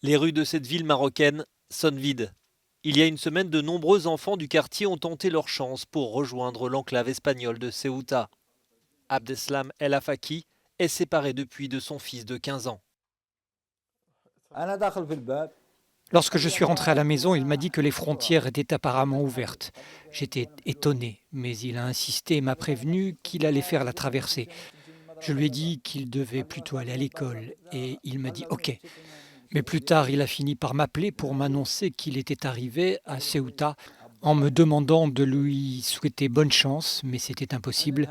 Les rues de cette ville marocaine sonnent vides. Il y a une semaine, de nombreux enfants du quartier ont tenté leur chance pour rejoindre l'enclave espagnole de Ceuta. Abdeslam El Afaki est séparé depuis de son fils de 15 ans. Lorsque je suis rentré à la maison, il m'a dit que les frontières étaient apparemment ouvertes. J'étais étonné, mais il a insisté et m'a prévenu qu'il allait faire la traversée. Je lui ai dit qu'il devait plutôt aller à l'école et il m'a dit OK. Mais plus tard, il a fini par m'appeler pour m'annoncer qu'il était arrivé à Ceuta en me demandant de lui souhaiter bonne chance, mais c'était impossible.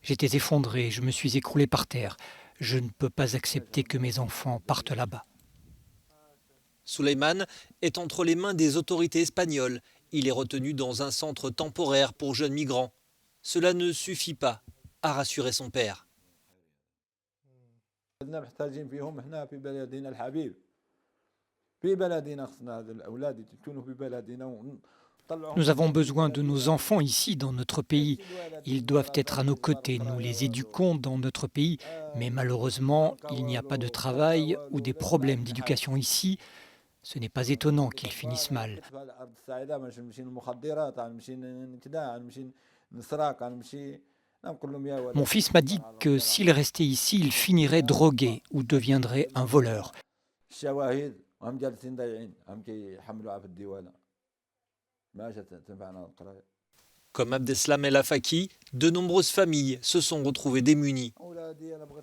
J'étais effondré, je me suis écroulé par terre. Je ne peux pas accepter que mes enfants partent là-bas. Souleymane est entre les mains des autorités espagnoles. Il est retenu dans un centre temporaire pour jeunes migrants. Cela ne suffit pas à rassurer son père. Nous avons besoin de nos enfants ici, dans notre pays. Ils doivent être à nos côtés. Nous les éduquons dans notre pays. Mais malheureusement, il n'y a pas de travail ou des problèmes d'éducation ici. Ce n'est pas étonnant qu'ils finissent mal. Mon fils m'a dit que s'il restait ici, il finirait drogué ou deviendrait un voleur. Comme Abdeslam El Afaki, de nombreuses familles se sont retrouvées démunies.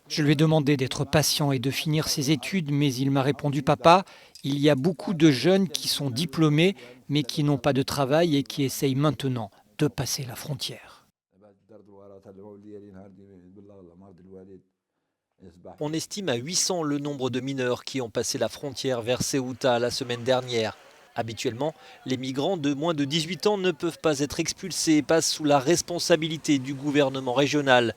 Je lui ai demandé d'être patient et de finir ses études, mais il m'a répondu: Papa, il y a beaucoup de jeunes qui sont diplômés, mais qui n'ont pas de travail et qui essayent maintenant de passer la frontière. On estime à 800 le nombre de mineurs qui ont passé la frontière vers Ceuta la semaine dernière. Habituellement, les migrants de moins de 18 ans ne peuvent pas être expulsés et passent sous la responsabilité du gouvernement régional.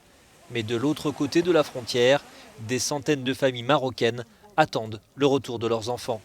Mais de l'autre côté de la frontière, des centaines de familles marocaines attendent le retour de leurs enfants.